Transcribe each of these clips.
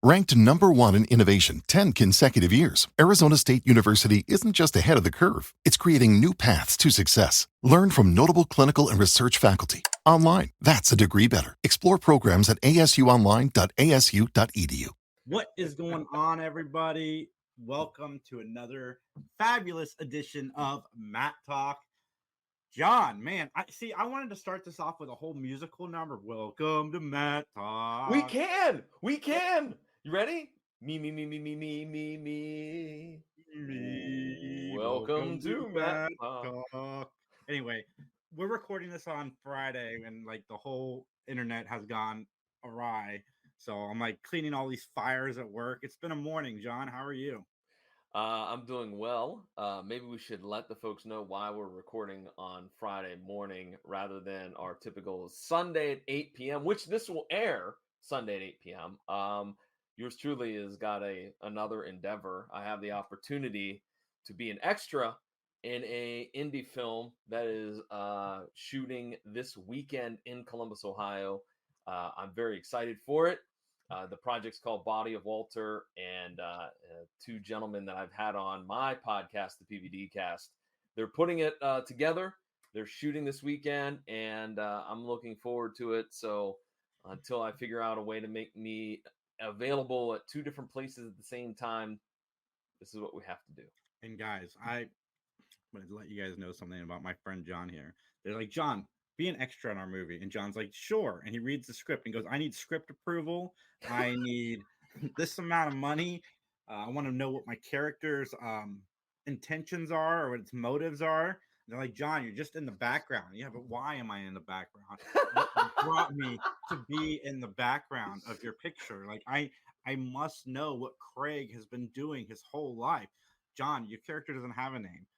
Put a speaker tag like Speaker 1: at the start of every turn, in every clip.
Speaker 1: Ranked #1 in innovation 10 consecutive years, Arizona State University isn't just ahead of the curve, it's creating new paths to success. Learn from notable clinical and research faculty. Online, that's a degree better. Explore programs at asuonline.asu.edu.
Speaker 2: What is going on, everybody? Welcome to another fabulous edition of Mattalk. John, man, I wanted to start this off with a whole musical number. Welcome to Mattalk.
Speaker 3: We can. You ready? Me. Welcome to
Speaker 2: Mattalk. Anyway, we're recording this on Friday, and like the whole internet has gone awry. So I'm like cleaning all these fires at work. It's been a morning, John. How are you?
Speaker 3: I'm doing well. Maybe we should let the folks know why we're recording on Friday morning rather than our typical Sunday at 8 p.m., which this will air Sunday at 8 p.m. Yours truly has got another endeavor. I have the opportunity to be an extra in a indie film that is shooting this weekend in Columbus, Ohio. I'm very excited for it. The project's called Body of Walter, and two gentlemen that I've had on my podcast, the PVD Cast, they're putting it together. They're shooting this weekend, and I'm looking forward to it. So until I figure out a way to make me available at two different places at the same time, this is what we have to do.
Speaker 2: And guys, I want to let you guys know something about my friend John here. They're like, John, be an extra in our movie. And John's like, sure. And he reads the script and goes, I need script approval. I need this amount of money. I want to know what my character's intentions are or what its motives are. And they're like, John, you're just in the background. Yeah, but why am I in the background? What brought me to be in the background of your picture? Like, I must know what Craig has been doing his whole life. John, your character doesn't have a name.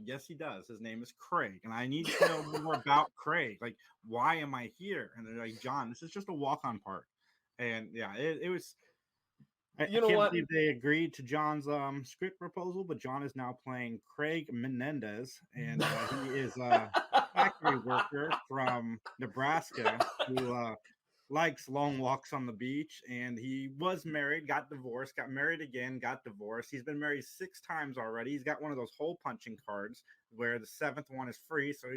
Speaker 2: Yes, he does. His name is Craig, and I need to know more about Craig. Like, why am I here? And they're like, John, this is just a walk-on part. And yeah, it was. I can't believe they agreed to John's script proposal, but John is now playing Craig Menendez, and he is a factory worker from Nebraska who likes long walks on the beach. And he was married, got divorced, got married again, got divorced. He's been married 6 times already. He's got one of those hole punching cards where the 7th one is free. So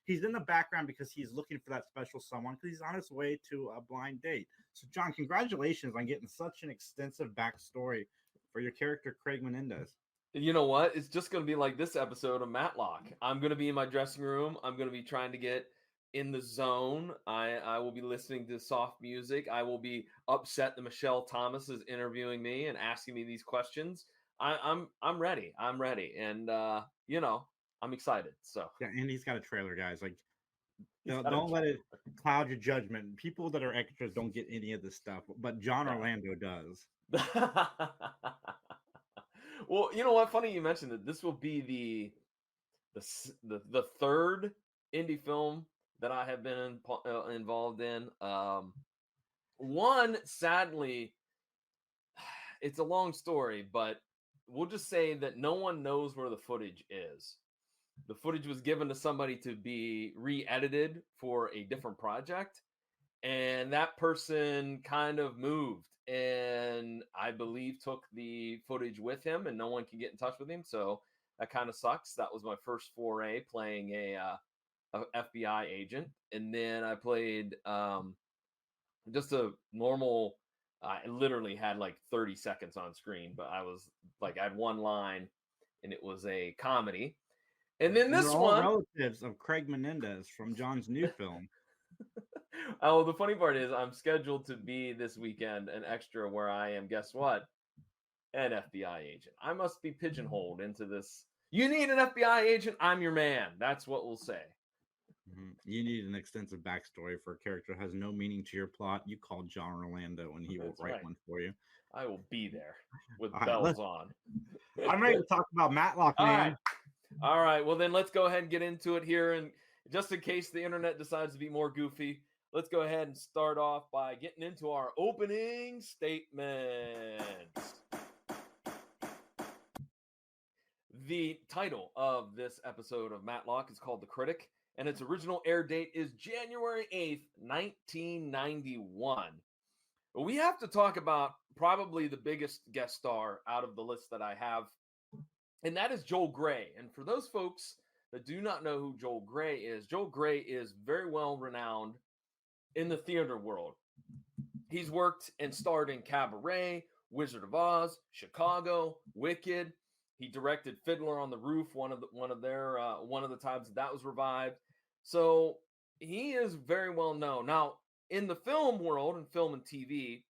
Speaker 2: he's in the background because he's looking for that special someone, because he's on his way to a blind date. So John, congratulations on getting such an extensive backstory for your character Craig Menendez.
Speaker 3: You know what? It's just going to be like this episode of Matlock. I'm going to be in my dressing room. I'm going to be trying to get in the zone. I will be listening to soft music. I will be upset that Michelle Thomas is interviewing me and asking me these questions. I'm ready. I'm ready. And I'm excited. So
Speaker 2: yeah, and he's got a trailer, guys. Like, don't let it cloud your judgment. People that are extras don't get any of this stuff, but John Orlando does.
Speaker 3: Well, you know what? Funny you mentioned that. This will be the third indie film that I have been involved in. One, sadly, it's a long story, but we'll just say that no one knows where the footage is. The footage was given to somebody to be re-edited for a different project, and that person kind of moved and I believe took the footage with him, and no one can get in touch with him. So that kind of sucks. That was my first foray playing a FBI agent, and then I played just a normal. I literally had like 30 seconds on screen, but I had one line, and it was a comedy. And then this one,
Speaker 2: relatives of Craig Menendez from John's new film.
Speaker 3: Oh, the funny part is I'm scheduled to be this weekend an extra where I am, guess what? An FBI agent. I must be pigeonholed into this. You need an FBI agent? I'm your man. That's what we'll say.
Speaker 2: Mm-hmm. You need an extensive backstory for a character that has no meaning to your plot. You call John Orlando and he will write one for you.
Speaker 3: I will be there with bells on.
Speaker 2: I'm ready to talk about Matlock, man.
Speaker 3: All right. Well, then let's go ahead and get into it here. And just in case the internet decides to be more goofy, let's go ahead and start off by getting into our opening statements. The title of this episode of Matlock is called The Critic, and its original air date is January 8th, 1991. We have to talk about probably the biggest guest star out of the list that I have, and that is Joel Grey. And for those folks that do not know who Joel Grey is very well renowned in the theater world. He's worked and starred in Cabaret, Wizard of Oz, Chicago, Wicked. He directed Fiddler on the Roof, one of the times that was revived. So he is very well known. Now, in the film world and film and TV,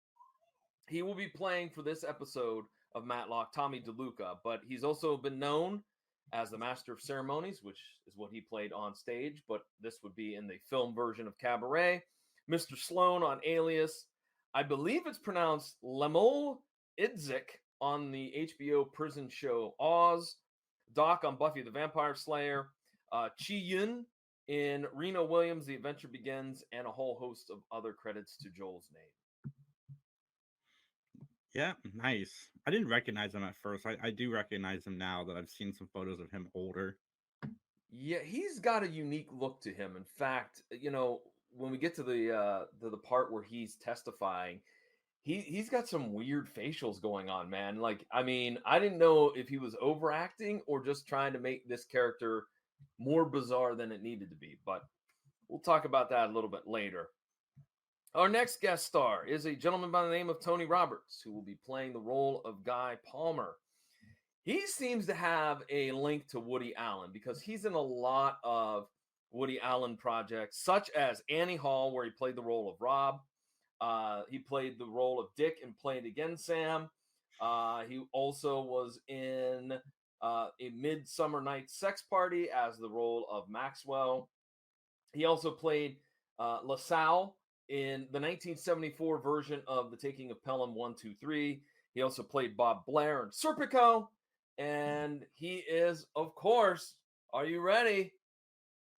Speaker 3: he will be playing for this episode of Matlock Tommy DeLuca, but he's also been known as the Master of Ceremonies, which is what he played on stage, but this would be in the film version of Cabaret. Mr. Sloan on Alias. I believe it's pronounced Lemuel Idzik on the HBO prison show Oz. Doc on Buffy the Vampire Slayer. Chi Yun in Reno Williams, The Adventure Begins, and a whole host of other credits to Joel's name.
Speaker 2: Yeah, nice. I didn't recognize him at first. I do recognize him now that I've seen some photos of him older.
Speaker 3: Yeah, he's got a unique look to him. In fact, when we get to the part where he's testifying, he's got some weird facials going on, man. Like, I mean, I didn't know if he was overacting or just trying to make this character more bizarre than it needed to be, but we'll talk about that a little bit later. Our next guest star is a gentleman by the name of Tony Roberts, who will be playing the role of Guy Palmer. He seems to have a link to Woody Allen because he's in a lot of Woody Allen projects, such as Annie Hall, where he played the role of Rob. He played the role of Dick and Played Again Sam. He also was in A Midsummer Night's Sex Party as the role of Maxwell. He also played LaSalle in the 1974 version of The Taking of Pelham 1, 2, 3. He also played Bob Blair in Serpico. And he is, of course, are you ready?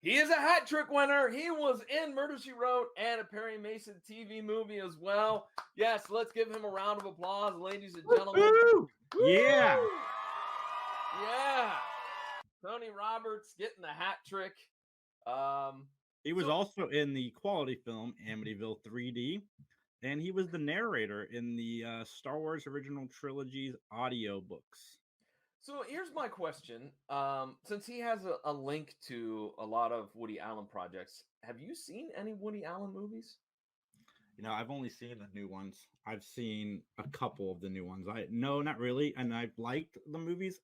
Speaker 3: He is a hat trick winner. He was in Murder, She Wrote and a Perry Mason TV movie as well. Yes, let's give him a round of applause, ladies and gentlemen.
Speaker 2: Woo-hoo! Yeah.
Speaker 3: Yeah. Tony Roberts getting the hat trick.
Speaker 2: He was also in the quality film Amityville 3D, and he was the narrator in the Star Wars Original Trilogy's audiobooks.
Speaker 3: So here's my question. Since he has a link to a lot of Woody Allen projects, have you seen any Woody Allen movies?
Speaker 2: I've only seen the new ones. I've seen a couple of the new ones. No, not really. And I've liked the movies.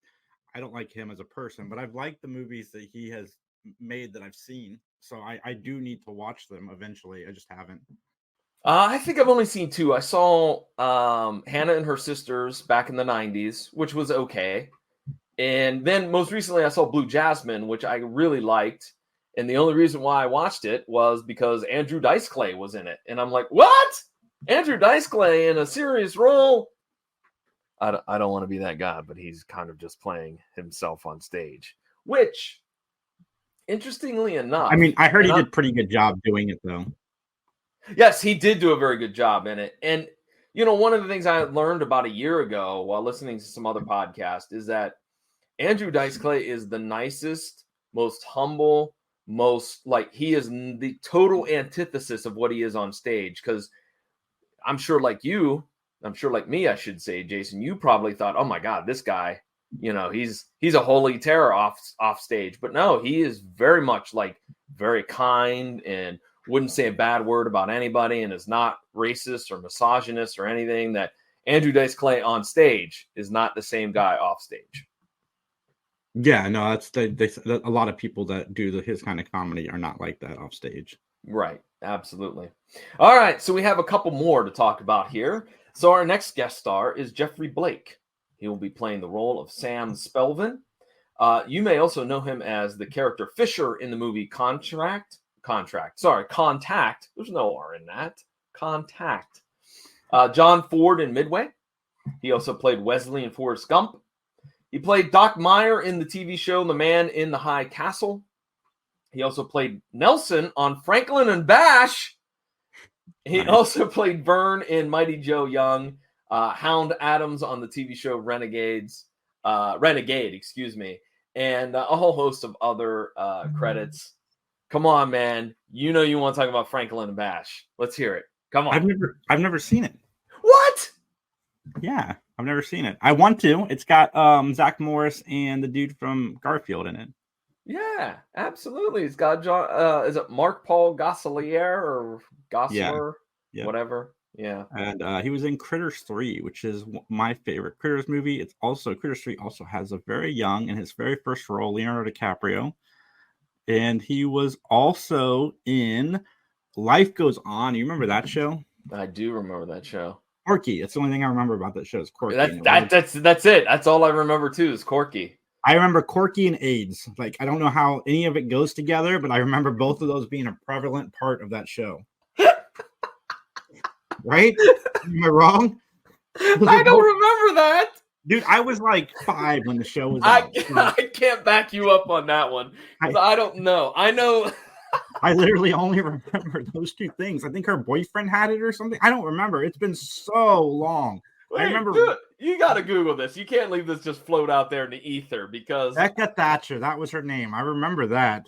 Speaker 2: I don't like him as a person, but I've liked the movies that he has made that I've seen. So I do need to watch them eventually. I just haven't.
Speaker 3: I think I've only seen two. I saw Hannah and Her Sisters back in the 90s, which was okay. And then most recently I saw Blue Jasmine, which I really liked. And the only reason why I watched it was because Andrew Dice Clay was in it. And I'm like, what? Andrew Dice Clay in a serious role? I don't want to be that guy, but he's kind of just playing himself on stage, which, interestingly enough...
Speaker 2: I mean, I heard he did a pretty good job doing it, though.
Speaker 3: Yes, he did do a very good job in it. And, one of the things I learned about a year ago while listening to some other podcast is that Andrew Dice Clay is the nicest, most humble, he is the total antithesis of what he is on stage. Because I'm sure like me, I should say, Jason, you probably thought, oh my God, this guy, he's a holy terror off stage. But no, he is very much very kind and wouldn't say a bad word about anybody and is not racist or misogynist or anything. That Andrew Dice Clay on stage is not the same guy off stage.
Speaker 2: Yeah, no, that's a lot of people that do his kind of comedy are not like that off stage.
Speaker 3: Right, absolutely. All right, so we have a couple more to talk about here. So our next guest star is Jeffrey Blake. He will be playing the role of Sam Spelvin. You may also know him as the character Fisher in the movie Contact. There's no R in that. Contact. John Ford in Midway. He also played Wesley in Forrest Gump. He played Doc Meyer in the TV show The Man in the High Castle. He also played Nelson on Franklin and Bash. He also played Vern in Mighty Joe Young, Hound Adams on the TV show Renegade, and a whole host of other credits. Come on, man. You want to talk about Franklin and Bash. Let's hear it. Come on.
Speaker 2: I've never seen it.
Speaker 3: What?
Speaker 2: Yeah, I've never seen it. I want to. It's got Zach Morris and the dude from Garfield in it.
Speaker 3: Yeah, absolutely. It's got John. Is it Mark Paul Gosselaar or Gosseler?
Speaker 2: Yeah.
Speaker 3: Whatever. Yeah.
Speaker 2: And he was in Critters 3, which is my favorite Critters movie. It's also Critters 3 also has a very young, in his very first role, Leonardo DiCaprio. And he was also in Life Goes On. You remember that show?
Speaker 3: I do remember that show.
Speaker 2: Corky. It's the only thing I remember about that show is Corky.
Speaker 3: That's it. That's all I remember too is Corky.
Speaker 2: I remember Corky and AIDS. Like, I don't know how any of it goes together, but I remember both of those being a prevalent part of that show. Right? Am I wrong?
Speaker 3: I don't remember that.
Speaker 2: Dude, I was like 5 when the show was out.
Speaker 3: I can't back you up on that one. I don't know. I know.
Speaker 2: I literally only remember those 2 things. I think her boyfriend had it or something. I don't remember. It's been so long.
Speaker 3: Wait,
Speaker 2: I remember.
Speaker 3: Dude, you got to Google this. You can't leave this just float out there in the ether because
Speaker 2: Becca Thatcher. That was her name. I remember that.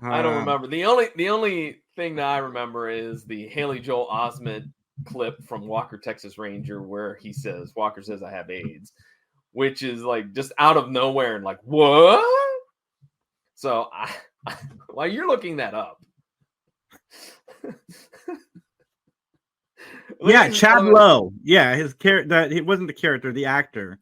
Speaker 3: I don't remember. The only thing that I remember is the Haley Joel Osment clip from Walker, Texas Ranger, where Walker says, I have AIDS, which is like just out of nowhere and like, what? So while you're looking that up.
Speaker 2: Yeah, Chad Lowe. Yeah, his character, that he wasn't the character, the actor.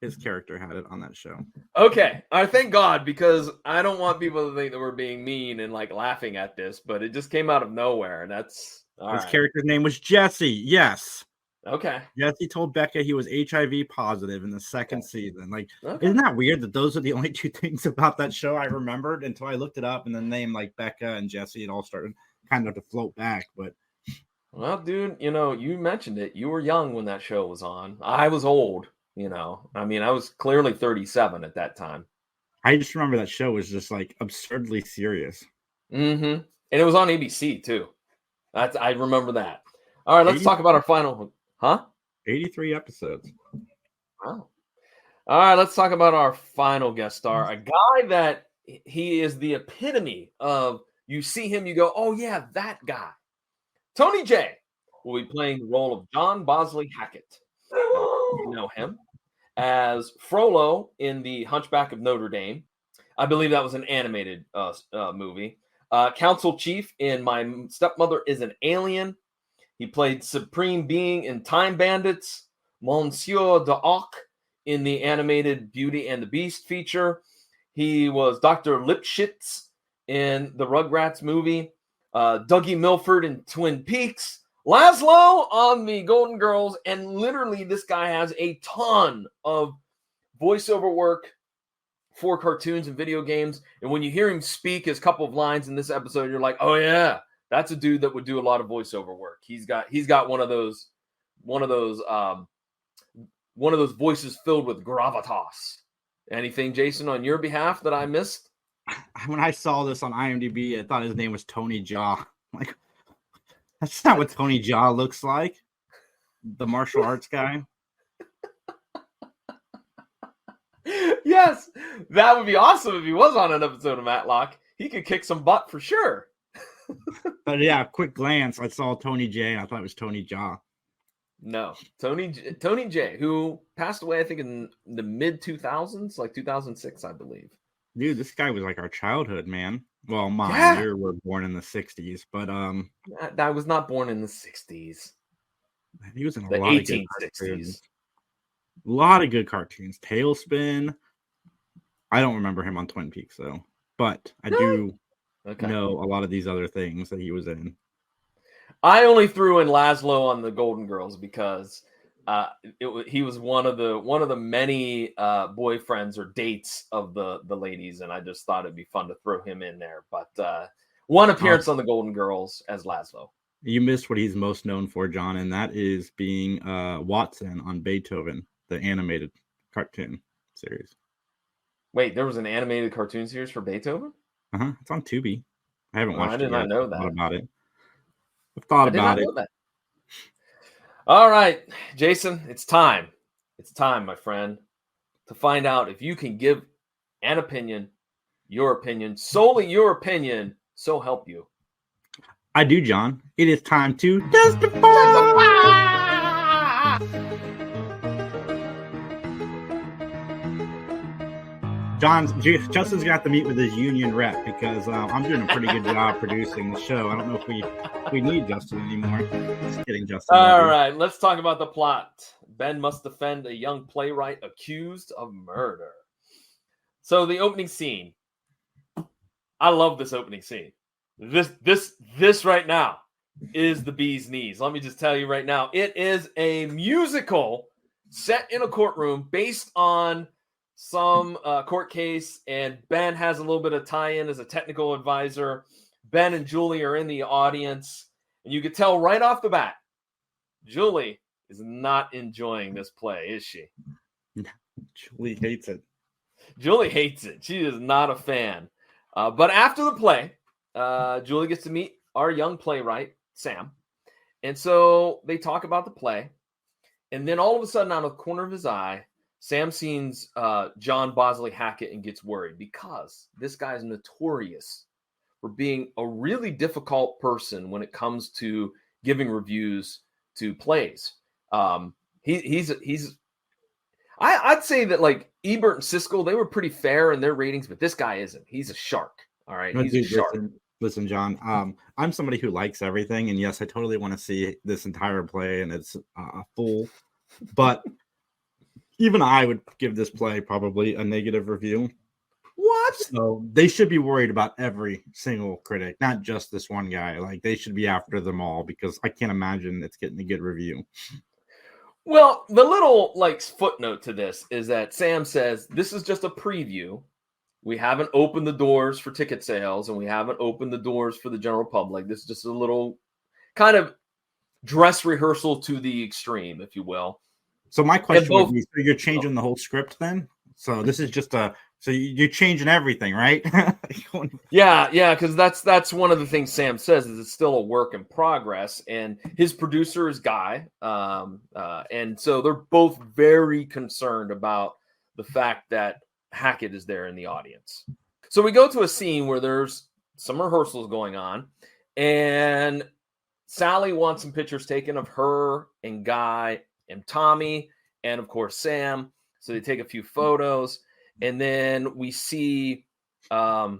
Speaker 2: His character had it on that show.
Speaker 3: Okay, I thank God, because I don't want people to think that we're being mean and like laughing at this, but it just came out of nowhere, and that's
Speaker 2: his character's name was Jesse. Yes.
Speaker 3: Okay.
Speaker 2: Jesse told Becca he was HIV positive in the second season. Like, isn't that weird that those are the only 2 things about that show I remembered until I looked it up, and the name like Becca and Jesse, it all started kind of to float back. But
Speaker 3: well, dude, you mentioned it. You were young when that show was on. I was old. I mean, I was clearly 37 at that time.
Speaker 2: I just remember that show was just like absurdly serious.
Speaker 3: Mm-hmm. And it was on ABC too. I remember that. All right, let's talk about our final.
Speaker 2: 83 episodes.
Speaker 3: Wow. All right, let's talk about our final guest star. A guy that he is the epitome of, you see him, you go, oh yeah, that guy. Tony Jay will be playing the role of John Bosley Hackett. You know him as Frollo in The Hunchback of Notre Dame. I believe that was an animated movie. Council Chief in My Stepmother is an Alien. He played Supreme Being in Time Bandits. Monsieur d'Arc in the animated Beauty and the Beast feature. He was Dr. Lipschitz in the Rugrats movie. Dougie Milford in Twin Peaks. Laszlo on the Golden Girls, and literally this guy has a ton of voiceover work for cartoons and video games. And when you hear him speak his couple of lines in this episode, you're like, oh yeah, that's a dude that would do a lot of voiceover work. He's got one of those voices filled with gravitas. Anything, Jason, on your behalf that I missed?
Speaker 2: When I saw this on IMDb, I thought his name was Tony Jaa. Like, that's not what Tony Jaa looks like. The martial arts guy.
Speaker 3: Yes, that would be awesome if he was on an episode of Matlock. He could kick some butt for sure.
Speaker 2: But yeah, quick glance, I saw Tony J, and I thought it was Tony Jaa.
Speaker 3: No, Tony J, who passed away, I think, in the mid-2000s, like 2006, I believe.
Speaker 2: Dude, this guy was like our childhood, man. Well, mine. You were born in the 60s, but
Speaker 3: I was not born in the 60s.
Speaker 2: He was in
Speaker 3: the
Speaker 2: lot 1860s. Of good cartoons. A lot of good cartoons. Tailspin. I don't remember him on Twin Peaks though, but I do know a lot of these other things that he was in.
Speaker 3: I only threw in Laszlo on the Golden Girls because he was one of the many boyfriends or dates of the ladies, and I just thought it'd be fun to throw him in there. But one appearance on the Golden Girls as Laszlo. You
Speaker 2: missed what he's most known for, John, and that is being Watson on Beethoven, the animated cartoon series.
Speaker 3: Wait, there was an animated cartoon series for Beethoven?
Speaker 2: It's on Tubi. I haven't watched it.
Speaker 3: I did not know that.
Speaker 2: About it. I've thought about it.
Speaker 3: All right, Jason, it's time. It's time, my friend, to find out if you can give an opinion, your opinion, solely your opinion, so help you.
Speaker 2: I do, John. It is time to testify. Justin's got to meet with his union rep because I'm doing a pretty good job producing the show. I don't know if we need Justin anymore. Just kidding, Justin.
Speaker 3: All right, let's talk about the plot. Ben must defend a young playwright accused of murder. So the opening scene. I love this opening scene. This right now is the bee's knees. Let me just tell you right now, it is a musical set in a courtroom based on some court case, and Ben has a little bit of tie-in as a technical advisor. Ben and Julie are in the audience, and you could tell right off the bat, Julie is not enjoying this play, is she?
Speaker 2: Julie hates it.
Speaker 3: Julie hates it. She is not a fan. But after the play, Julie gets to meet our young playwright, Sam. And so they talk about the play. And then all of a sudden, out of the corner of his eye, Sam sees John Bosley Hackett and gets worried because this guy is notorious for being a really difficult person when it comes to giving reviews to plays. I'd say that like Ebert and Siskel, they were pretty fair in their ratings, but this guy isn't. He's a shark. All right.
Speaker 2: No,
Speaker 3: He's
Speaker 2: dude,
Speaker 3: a shark.
Speaker 2: Listen, John, I'm somebody who likes everything. And yes, I totally want to see this entire play and it's full. But even I would give this play probably a negative review.
Speaker 3: What?
Speaker 2: So they should be worried about every single critic, not just this one guy. Like they should be after them all because I can't imagine it's getting a good review.
Speaker 3: Well, the little like footnote to this is that Sam says this is just a preview. We haven't opened the doors for ticket sales and we haven't opened the doors for the general public. This is just a little kind of dress rehearsal to the extreme, if you will.
Speaker 2: So my question would be, so you're changing the whole script then? So this is just so you're changing everything, right?
Speaker 3: Yeah, because that's one of the things Sam says is it's still a work in progress, and his producer is Guy, and so they're both very concerned about the fact that Hackett is there in the audience. So we go to a scene where there's some rehearsals going on, and Sally wants some pictures taken of her and Guy and Tommy, and of course Sam. So they take a few photos. And then we see, we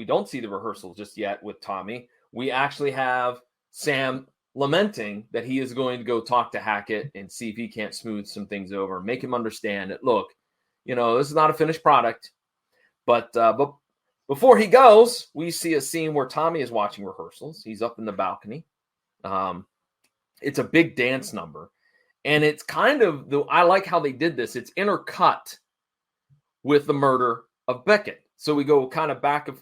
Speaker 3: don't see the rehearsals just yet with Tommy. We actually have Sam lamenting that he is going to go talk to Hackett and see if he can't smooth some things over, make him understand that, look, this is not a finished product. But before he goes, we see a scene where Tommy is watching rehearsals. He's up in the balcony. It's a big dance number. And it's kind of, I like how they did this. It's intercut with the murder of Beckett. So we go kind of Hackett,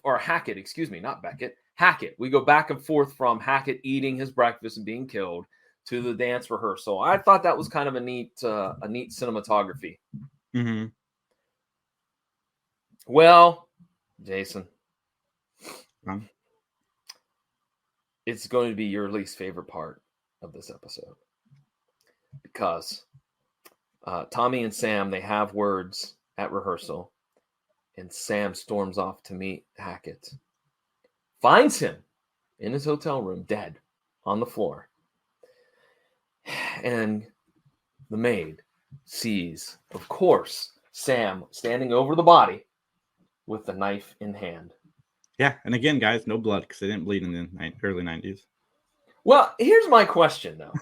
Speaker 3: not Beckett, Hackett. We go back and forth from Hackett eating his breakfast and being killed to the dance rehearsal. I thought that was kind of a neat cinematography.
Speaker 2: Mm-hmm.
Speaker 3: Well, Jason, it's going to be your least favorite part of this episode. Because Tommy and Sam, they have words at rehearsal, and Sam storms off to meet Hackett, finds him in his hotel room, dead on the floor. And the maid sees, of course, Sam standing over the body with the knife in hand.
Speaker 2: Yeah, and again, guys, no blood because they didn't bleed in the early 90s.
Speaker 3: Well, here's my question, though.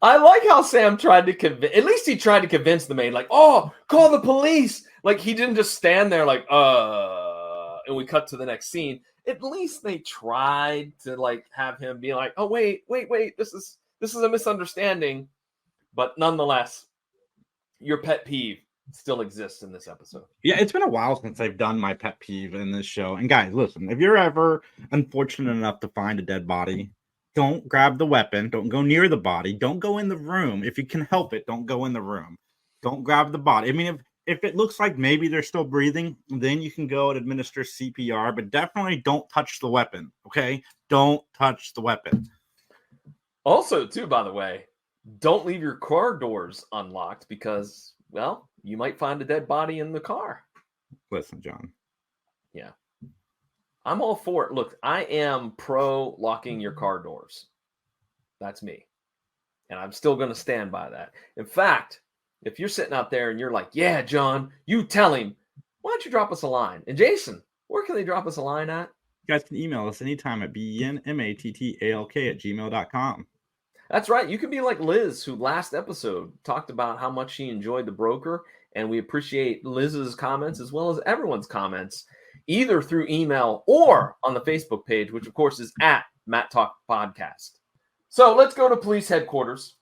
Speaker 3: I like how Sam tried to convince the maid, like, oh, call the police. Like, he didn't just stand there like, and we cut to the next scene. At least they tried to, like, have him be like, oh, wait, this is a misunderstanding. But nonetheless, your pet peeve still exists in this episode.
Speaker 2: Yeah, it's been a while since I've done my pet peeve in this show. And guys, listen, if you're ever unfortunate enough to find a dead body, don't grab the weapon. Don't go near the body. Don't go in the room. If you can help it, don't go in the room. Don't grab the body. I mean, if it looks like maybe they're still breathing, then you can go and administer CPR, but definitely don't touch the weapon, okay? Don't touch the weapon.
Speaker 3: Also, too, by the way, don't leave your car doors unlocked because, well, you might find a dead body in the car.
Speaker 2: Listen, John.
Speaker 3: Yeah. I'm all for it. Look, I am pro locking your car doors. That's me. And I'm still going to stand by that. In fact, if you're sitting out there and you're like, yeah, John, you tell him, why don't you drop us a line? And Jason, where can they drop us a line at?
Speaker 2: You guys can email us anytime at benmattalk@gmail.com.
Speaker 3: That's right. You can be like Liz, who last episode talked about how much she enjoyed The Broker. And we appreciate Liz's comments as well as everyone's comments, either through email or on the Facebook page, which, of course, is at Mattalk Podcast. So let's go to police headquarters.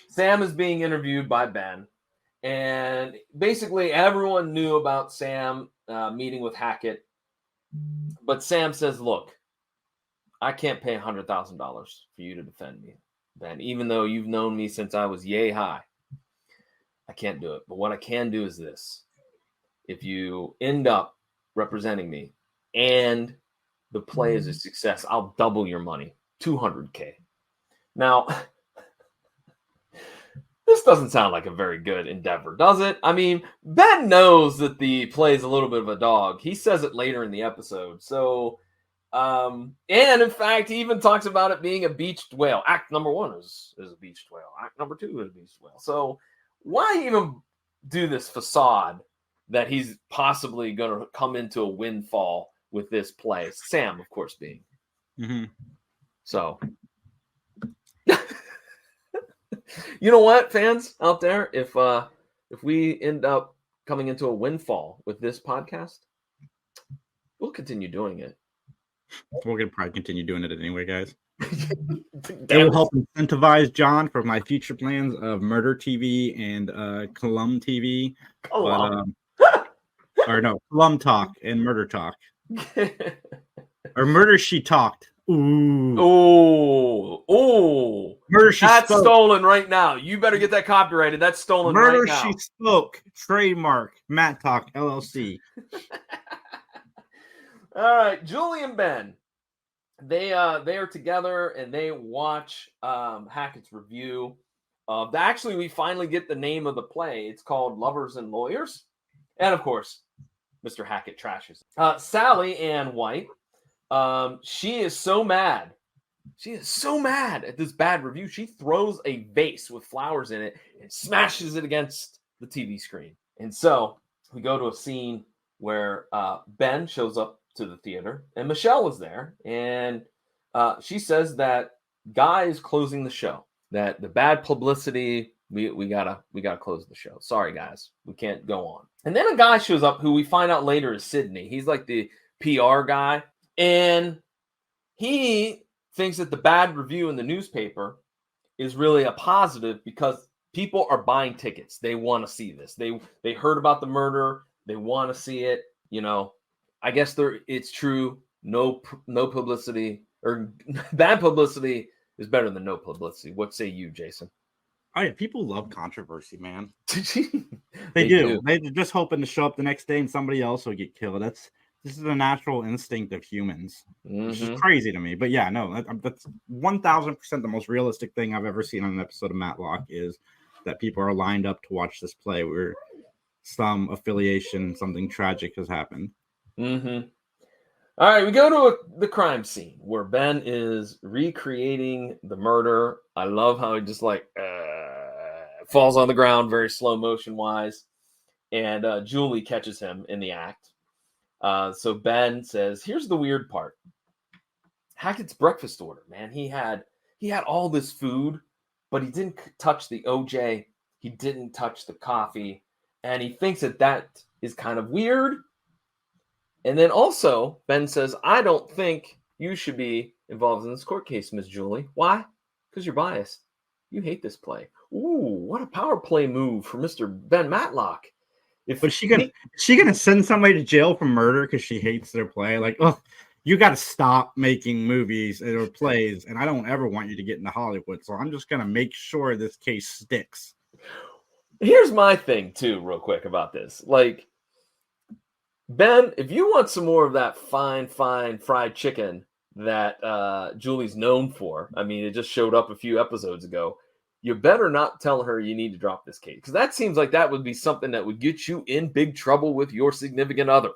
Speaker 3: Sam is being interviewed by Ben. And basically everyone knew about Sam meeting with Hackett. But Sam says, look, I can't pay $100,000 for you to defend me, Ben, even though you've known me since I was yay high. I can't do it. But what I can do is this. If you end up representing me and the play is a success, I'll double your money, $200K. Now, this doesn't sound like a very good endeavor, does it? I mean, Ben knows that the play is a little bit of a dog. He says it later in the episode. So, and in fact, he even talks about it being a beached whale. Act number 1 is a beached whale. Act number 2 is a beached whale. So why even do this facade that he's possibly going to come into a windfall with this play? Sam, of course, being.
Speaker 2: Mm-hmm.
Speaker 3: So, you know what, fans out there, if we end up coming into a windfall with this podcast, we'll continue doing it.
Speaker 2: We're going to probably continue doing it anyway, guys. It will help incentivize John for my future plans of Murder TV and Colum TV. Colum Talk and Murder Talk. Or Murder She Talked. Ooh. Murder She
Speaker 3: That's
Speaker 2: Spoke.
Speaker 3: stolen right now. You better get that copyrighted. That's stolen
Speaker 2: Murder
Speaker 3: right now.
Speaker 2: She Spoke. Trademark. Mattalk LLC.
Speaker 3: All right, Julie and Ben. They are together and they watch Hackett's review. Actually, we finally get the name of the play. It's called Lovers and Lawyers. And of course, Mr. Hackett trashes. Sally Ann White, she is so mad. She is so mad at this bad review. She throws a vase with flowers in it and smashes it against the TV screen. And so we go to a scene where Ben shows up to the theater and Michelle is there. And she says that Guy is closing the show, that the bad publicity, we gotta close the show. Sorry, guys, we can't go on. And then a guy shows up who we find out later is Sydney. He's like the PR guy. And he thinks that the bad review in the newspaper is really a positive because people are buying tickets. They want to see this. They heard about the murder. They want to see it. You know, I guess it's true. No publicity or bad publicity is better than no publicity. What say you, Jason?
Speaker 2: Oh yeah, people love controversy, man. They do. They're just hoping to show up the next day and somebody else will get killed. This is a natural instinct of humans, which is crazy to me. But yeah, no, that's 1,000% the most realistic thing I've ever seen on an episode of Matlock is that people are lined up to watch this play where some affiliation, something tragic has happened.
Speaker 3: Mm-hmm. All right, we go to the crime scene where Ben is recreating the murder. I love how he just like falls on the ground, very slow motion wise, and Julie catches him in the act. So Ben says, "Here's the weird part. Hackett's breakfast order, man. He had all this food, but he didn't touch the OJ. He didn't touch the coffee, and he thinks that is kind of weird." And then also, Ben says, "I don't think you should be involved in this court case, Miss Julie. Why? Because you're biased. You hate this play." Ooh, what a power play move for Mr. Ben Matlock.
Speaker 2: But is she gonna send somebody to jail for murder because she hates their play? Like, oh, you got to stop making movies or plays, and I don't ever want you to get into Hollywood. So I'm just gonna make sure this case sticks.
Speaker 3: Here's my thing too, real quick about this. Like, Ben, if you want some more of that fine fried chicken that Julie's known for, I mean, it just showed up a few episodes ago, you better not tell her you need to drop this case. Because that seems like that would be something that would get you in big trouble with your significant other.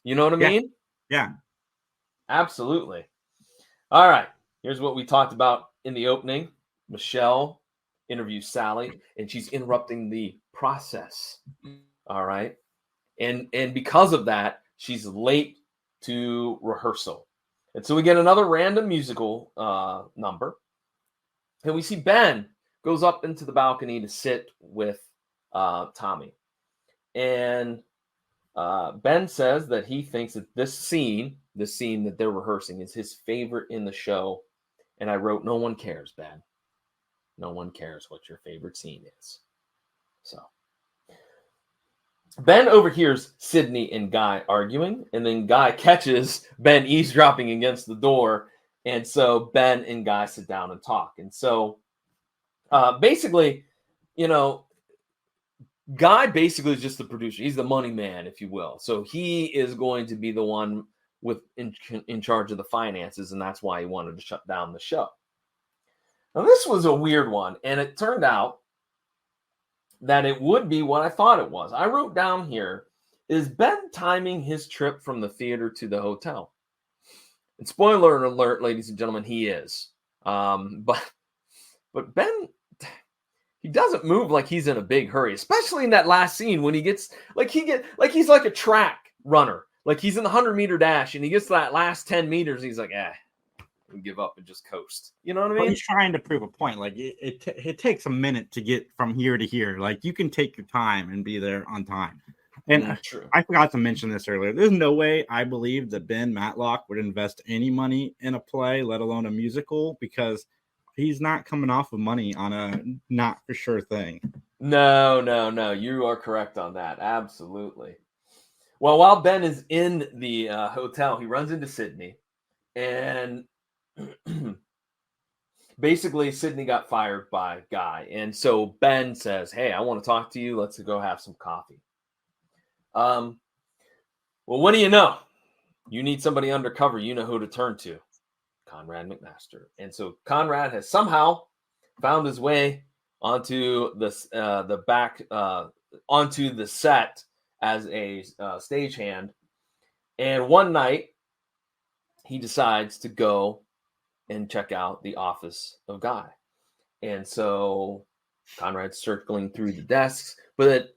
Speaker 3: You know what I mean?
Speaker 2: Yeah.
Speaker 3: Absolutely. All right. Here's what we talked about in the opening. Michelle interviews Sally, and she's interrupting the process. All right. And because of that, she's late to rehearsal. And so we get another random musical number. And we see Ben goes up into the balcony to sit with Tommy. And Ben says that he thinks that this scene that they're rehearsing, is his favorite in the show. And I wrote, no one cares, Ben. No one cares what your favorite scene is. So Ben overhears Sydney and Guy arguing, and then Guy catches Ben eavesdropping against the door. And so Ben and Guy sit down and talk. And so basically, Guy basically is just the producer. He's the money man, if you will. So he is going to be the one in charge of the finances, and that's why he wanted to shut down the show. Now, this was a weird one, and it turned out that it would be what I thought it was. I wrote down here, is Ben timing his trip from the theater to the hotel? And spoiler alert, ladies and gentlemen, he is. But Ben, he doesn't move like he's in a big hurry, especially in that last scene when he's like a track runner. Like he's in the 100-meter dash, and he gets to that last 10 meters, and he's like, give up and just coast. You know what I mean?
Speaker 2: Well, he's trying to prove a point. Like it takes a minute to get from here to here. Like you can take your time and be there on time. And
Speaker 3: true.
Speaker 2: I forgot to mention this earlier. There's no way I believe that Ben Matlock would invest any money in a play, let alone a musical, because he's not coming off of money on a not for sure thing.
Speaker 3: No. You are correct on that. Absolutely. Well, while Ben is in the hotel, he runs into Sydney, and basically Sydney got fired by Guy. And so Ben says, hey, I want to talk to you. Let's go have some coffee. Well, what do you know? You need somebody undercover. You know who to turn to. Conrad McMaster. And so Conrad has somehow found his way onto the back, onto the set as a stagehand. And one night he decides to go and check out the office of Guy. And so Conrad's circling through the desks, but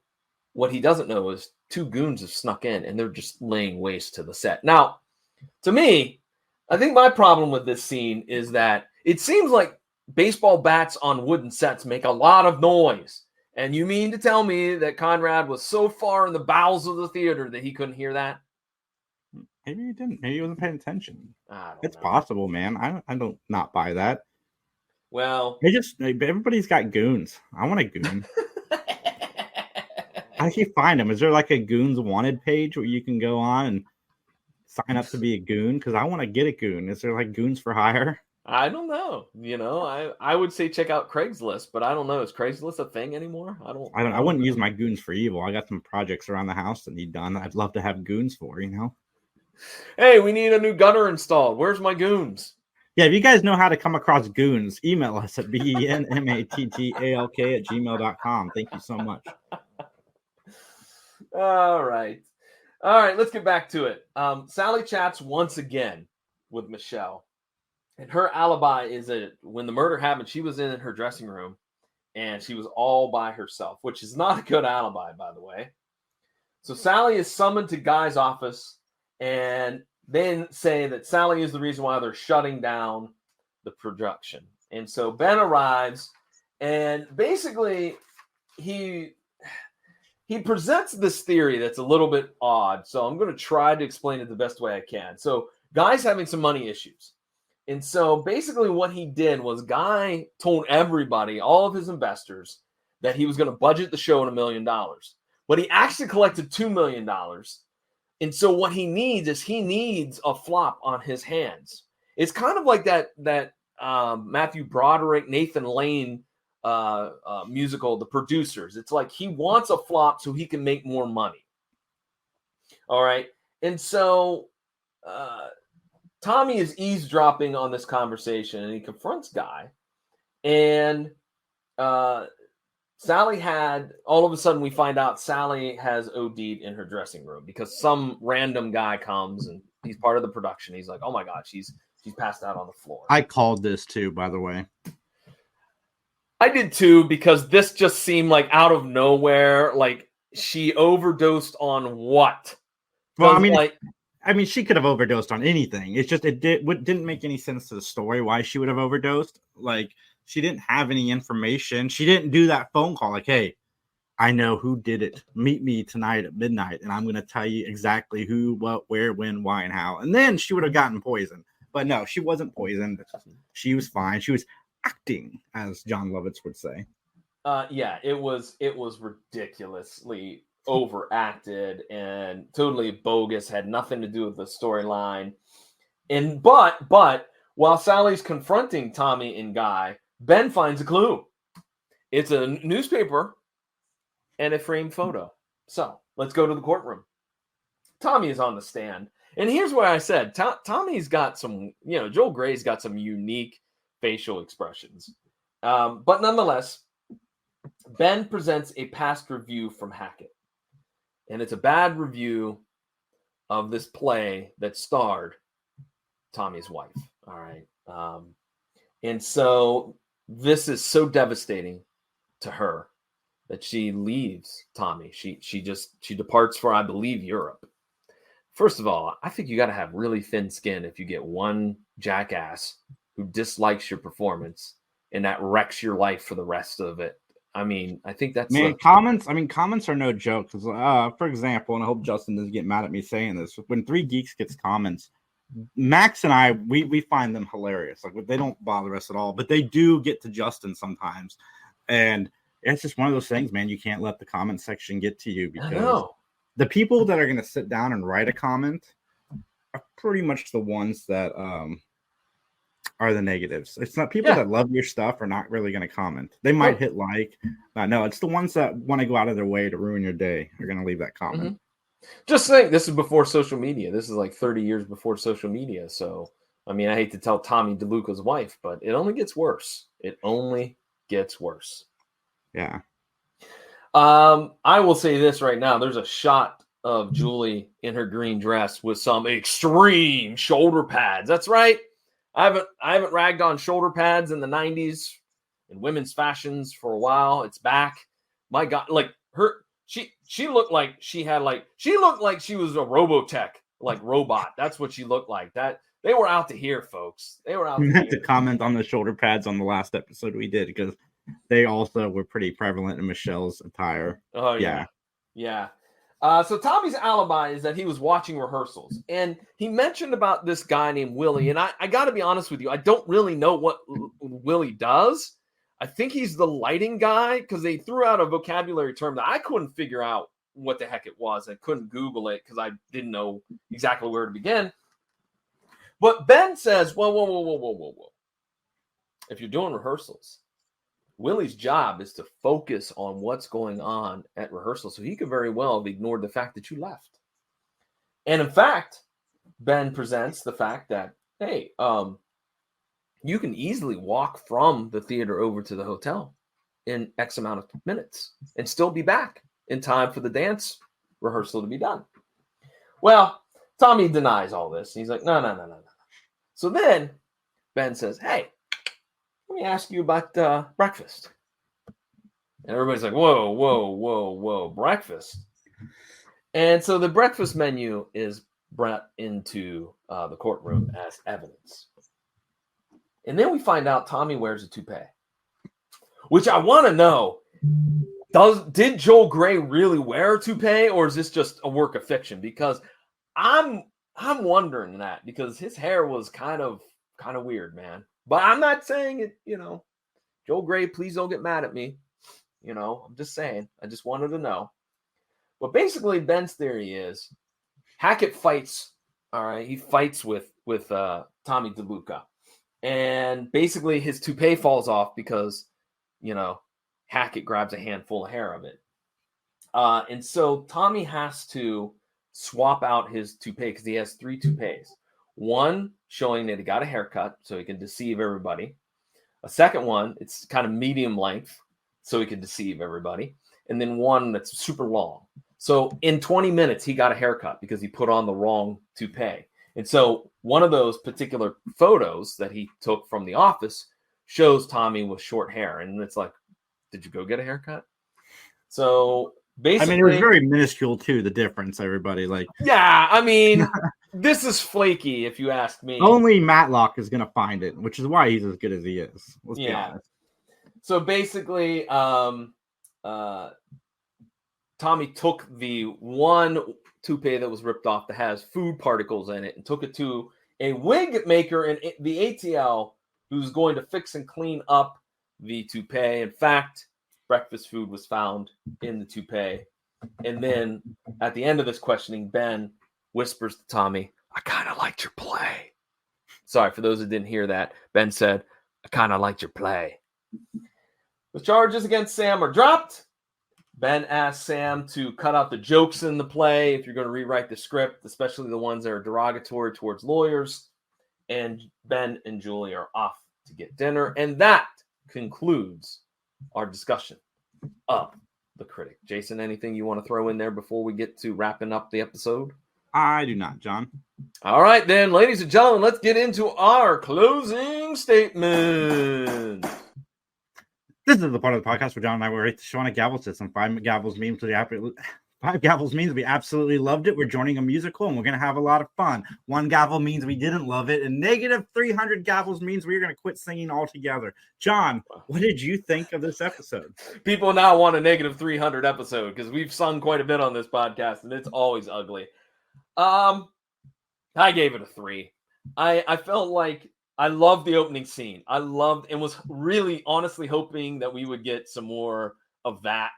Speaker 3: what he doesn't know is two goons have snuck in and they're just laying waste to the set. Now, to me, I think my problem with this scene is that it seems like baseball bats on wooden sets make a lot of noise. And you mean to tell me that Conrad was so far in the bowels of the theater that he couldn't hear that?
Speaker 2: Maybe he didn't. Maybe he wasn't paying attention. It's
Speaker 3: know.
Speaker 2: possible, man. I don't not buy that.
Speaker 3: Well,
Speaker 2: everybody's got goons. I want a goon. How do you find them? Is there like a goons wanted page where you can go on and sign up to be a goon? Because I want to get a goon. Is there like goons for hire?
Speaker 3: I don't know. I would say check out Craigslist, but I don't know. Is Craigslist a thing anymore?
Speaker 2: I wouldn't use my goons for evil. I got some projects around the house that need done. I'd love to have goons for, Hey, we need a new gutter installed. Where's my goons? Yeah, if you guys know how to come across goons, email us at benmattalk@gmail.com. Thank you so much.
Speaker 3: All right. Let's get back to it. Sally chats once again with Michelle. And her alibi is that when the murder happened, she was in her dressing room and she was all by herself, which is not a good alibi, by the way. So Sally is summoned to Guy's office and then say that Sally is the reason why they're shutting down the production. And so Ben arrives and basically he presents this theory that's a little bit odd. So I'm going to try to explain it the best way I can. So Guy's having some money issues. And so basically what he did was Guy told everybody, all of his investors, that he was going to budget the show at $1 million. But he actually collected $2 million. And so what he needs is a flop on his hands. It's kind of like that Matthew Broderick, Nathan Lane musical, The Producers. It's like he wants a flop so he can make more money. All right. And so Tommy is eavesdropping on this conversation and he confronts Guy. And Sally all of a sudden we find out Sally has OD'd in her dressing room because some random guy comes and he's part of the production. He's like, oh my God, she's She's passed out on the floor.
Speaker 2: I called this too, by the way.
Speaker 3: I did too, because this just seemed like out of nowhere. Like, she overdosed on what?
Speaker 2: Well, I mean, she could have overdosed on anything. It's just didn't make any sense to the story why she would have overdosed. Like, she didn't have any information. She didn't do that phone call like, hey, I know who did it. Meet me tonight at midnight, and I'm going to tell you exactly who, what, where, when, why, and how. And then she would have gotten poisoned. But no, she wasn't poisoned. She was fine. She was acting, as John Lovitz would say.
Speaker 3: Yeah, it was ridiculously overacted and totally bogus. Had nothing to do with the storyline. And but while Sally's confronting Tommy and Guy, Ben finds a clue. It's a newspaper and a framed photo. So let's go to the courtroom. Tommy is on the stand. And here's what I said. Tommy's got some, Joel Gray's got some unique facial expressions. But nonetheless, Ben presents a past review from Hackett. And it's a bad review of this play that starred Tommy's wife. All right. And so this is so devastating to her that she leaves Tommy. She departs for, I believe, Europe. First of all, I think you got to have really thin skin if you get one jackass who dislikes your performance and that wrecks your life for the rest of it. I mean, I think that's
Speaker 2: comments are no joke. Because, for example, and I hope Justin doesn't get mad at me saying this, when Three Geeks gets comments, Max and I, we find them hilarious. Like, they don't bother us at all, but they do get to Justin sometimes. And it's just one of those things, man. You can't let the comment section get to you, because the people that are going to sit down and write a comment are pretty much the ones that are the negatives. It's not people that love your stuff are not really going to comment. They might hit like. No, it's the ones that want to go out of their way to ruin your day are going to leave that comment.
Speaker 3: Mm-hmm. Just think, this is before social media. This is like 30 years before social media. So, I mean, I hate to tell Tommy DeLuca's wife, but it only gets worse. It only gets worse.
Speaker 2: Yeah.
Speaker 3: I will say this right now. There's a shot of Julie in her green dress with some extreme shoulder pads. That's right. I haven't ragged on shoulder pads in the 90s in women's fashions for a while. It's back. My God, like she looked like she looked like she was a Robotech, like robot. That's what she looked like. That they were out to here, folks. They were out to here.
Speaker 2: To comment on the shoulder pads on the last episode we did, because they also were pretty prevalent in Michelle's attire.
Speaker 3: Oh, yeah. So Tommy's alibi is that he was watching rehearsals, and he mentioned about this guy named Willie. And I got to be honest with you, I don't really know what Willie does. I think he's the lighting guy, because they threw out a vocabulary term that I couldn't figure out what the heck it was. I couldn't Google it because I didn't know exactly where to begin. But Ben says, whoa. If you're doing rehearsals, Willie's job is to focus on what's going on at rehearsal. So he could very well have ignored the fact that you left. And in fact, Ben presents the fact that, hey, you can easily walk from the theater over to the hotel in X amount of minutes and still be back in time for the dance rehearsal to be done. Well, Tommy denies all this. He's like, no. So then Ben says, hey, let me ask you about breakfast. And everybody's like, whoa, breakfast. And so the breakfast menu is brought into the courtroom as evidence. And then we find out Tommy wears a toupee, which I want to know, did Joel Gray really wear a toupee, or is this just a work of fiction? Because I'm wondering that, because his hair was kind of weird, man. But I'm not saying it, Joel Gray, please don't get mad at me. I'm just saying. I just wanted to know. But basically, Ben's theory is Hackett fights. All right, he fights with Tommy DeLuca, and basically his toupee falls off because Hackett grabs a handful of hair of it, and so Tommy has to swap out his toupee because he has 3 toupees. One showing that he got a haircut so he can deceive everybody. A second one, it's kind of medium length so he can deceive everybody. And then one that's super long. So in 20 minutes, he got a haircut because he put on the wrong toupee. And so one of those particular photos that he took from the office shows Tommy with short hair. And it's like, did you go get a haircut? So basically,
Speaker 2: I mean, it was very minuscule too, the difference, everybody. Like,
Speaker 3: yeah, I mean, this is flaky if you ask me.
Speaker 2: Only Matlock is going to find it, which is why he's as good as he is. Let's be honest.
Speaker 3: So basically, Tommy took the one toupee that was ripped off that has food particles in it and took it to a wig maker in the ATL who's going to fix and clean up the toupee. In fact, breakfast food was found in the toupee. And then at the end of this questioning, Ben whispers to Tommy, I kind of liked your play. Sorry, for those that didn't hear that, Ben said, I kind of liked your play. The charges against Sam are dropped. Ben asked Sam to cut out the jokes in the play if you're going to rewrite the script, especially the ones that are derogatory towards lawyers. And Ben and Julie are off to get dinner. And that concludes our discussion of The Critic. Jason, anything you want to throw in there before we get to wrapping up the episode?
Speaker 2: I do not, John.
Speaker 3: All right, then, ladies and gentlemen, let's get into our closing statement.
Speaker 2: This is the part of the podcast where John and I were rate the show on a gavel system. 5 gavels means we absolutely loved it. We're joining a musical and we're going to have a lot of fun. 1 gavel means we didn't love it. And negative 300 gavels means we're going to quit singing altogether. John, what did you think of this episode?
Speaker 3: People now want a negative 300 episode because we've sung quite a bit on this podcast and it's always ugly. I gave it a 3. I felt like I loved the opening scene. I loved and was really honestly hoping that we would get some more of that.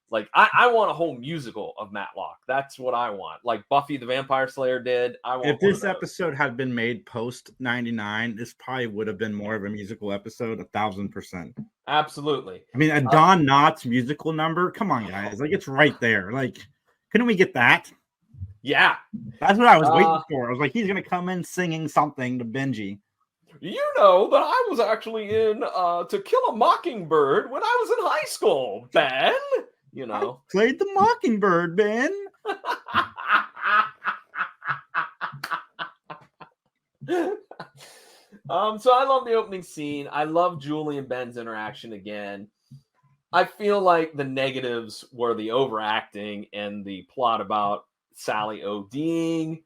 Speaker 3: Like, I want a whole musical of Matlock. That's what I want. Like Buffy the Vampire Slayer did.
Speaker 2: If this episode had been made post 99, this probably would have been more of a musical episode, 1,000%.
Speaker 3: Absolutely.
Speaker 2: I mean, a Don Knotts musical number. Come on, guys. Like, it's right there. Like, couldn't we get that?
Speaker 3: Yeah.
Speaker 2: That's what I was waiting for. I was like, he's going to come in singing something to Benji.
Speaker 3: You know that I was actually in To Kill a Mockingbird when I was in high school, Ben. You know,
Speaker 2: I played the Mockingbird, Ben.
Speaker 3: So I love the opening scene. I love Julie and Ben's interaction again. I feel like the negatives were the overacting and the plot about Sally ODing.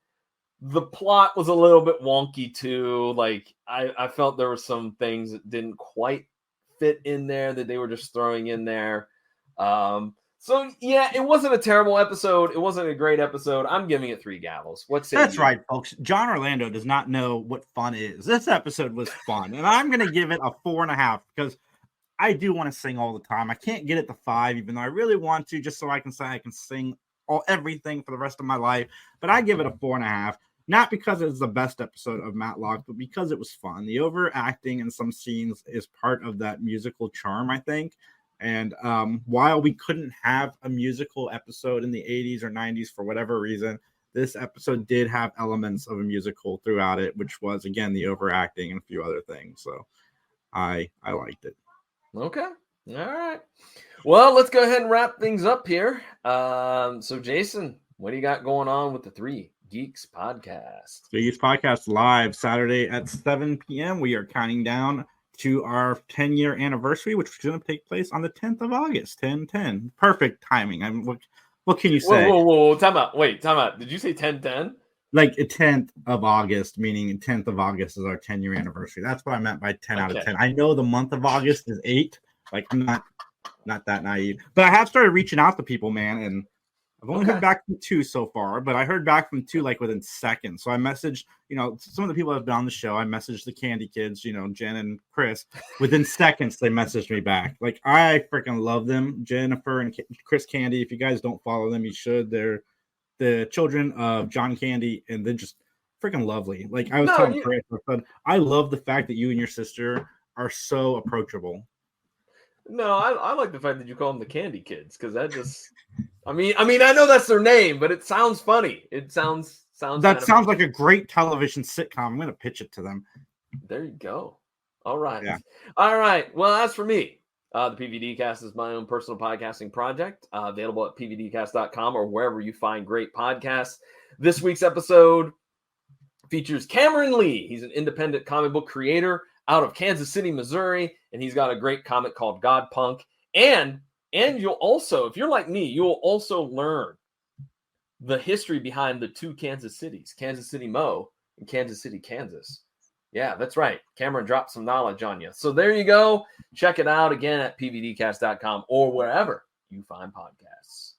Speaker 3: The plot was a little bit wonky too. Like I felt there were some things that didn't quite fit in there that they were just throwing in there. So yeah, it wasn't a terrible episode. It wasn't a great episode. I'm giving it 3 gavels.
Speaker 2: That's right, folks. John Orlando does not know what fun is. This episode was fun, and I'm going to give it a 4.5 because I do want to sing all the time. I can't get it to 5, even though I really want to, just so I can say I can sing everything for the rest of my life. But I give it a 4.5. Not because it's the best episode of Matlock, but because it was fun. The overacting in some scenes is part of that musical charm, I think. And while we couldn't have a musical episode in the 80s or 90s for whatever reason, this episode did have elements of a musical throughout it, which was, again, the overacting and a few other things. So I liked it.
Speaker 3: Okay. All right. Well, let's go ahead and wrap things up here. So, Jason, what do you got going on with the 3 Geeks podcast?
Speaker 2: 3 Geeks podcast live Saturday at 7 p.m. We are counting down to our 10-year anniversary, which is going to take place on the 10th of August, 10/10. Perfect timing. I mean, what can you say?
Speaker 3: Whoa. Time out. Wait, time out. Did you say 10/10?
Speaker 2: Like a 10th of August, meaning 10th of August is our 10-year anniversary. That's what I meant by 10 out of 10. I know the month of August is 8. Like, I'm not that naive. But I have started reaching out to people, man, and I've only heard back from 2 so far, but I heard back from 2 like within seconds. So I messaged, some of the people that have been on the show. I messaged the Candy kids, Jen and Chris. Within seconds, they messaged me back. Like, I freaking love them. Jennifer and Chris Candy. If you guys don't follow them, you should. They're the children of John Candy, and they're just freaking lovely. Like, I was telling Chris, I love the fact that you and your sister are so approachable.
Speaker 3: No, I like the fact that you call them the Candy Kids because that just, I mean, I know that's their name, but it sounds funny. It sounds
Speaker 2: like a great television sitcom. I'm going to pitch it to them.
Speaker 3: There you go. All right.
Speaker 2: Yeah.
Speaker 3: All right. Well, as for me, the PVD Cast is my own personal podcasting project, available at pvdcast.com or wherever you find great podcasts. This week's episode Features Cameron Lee. He's an independent comic book creator out of Kansas City, Missouri, and he's got a great comic called God Punk. And you'll also, if you're like me, you'll also learn the history behind the two Kansas cities, Kansas City, Mo, and Kansas City, Kansas. Yeah, that's right. Cameron dropped some knowledge on you. So there you go. Check it out again at pvdcast.com or wherever you find podcasts.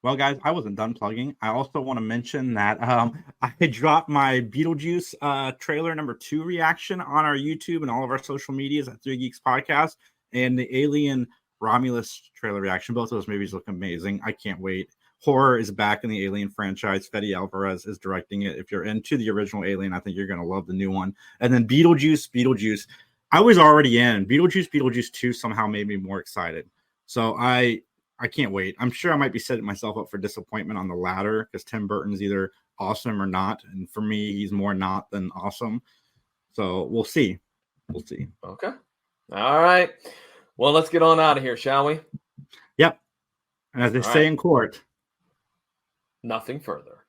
Speaker 2: Well, guys, I wasn't done plugging. I also want to mention that I dropped my Beetlejuice trailer number 2 reaction on our YouTube and all of our social medias at 3 Geeks Podcast, and the Alien Romulus trailer reaction. Both of those movies look amazing. I can't wait. Horror is back in the Alien franchise. Fede Alvarez is directing it. If you're into the original Alien, I think you're going to love the new one. And then Beetlejuice. I was already in. Beetlejuice 2 somehow made me more excited. So I can't wait. I'm sure I might be setting myself up for disappointment on the latter because Tim Burton's either awesome or not. And for me, he's more not than awesome. So we'll see. Okay.
Speaker 3: All right. Well, let's get on out of here, shall we?
Speaker 2: Yep. And as they say in court,
Speaker 3: nothing further.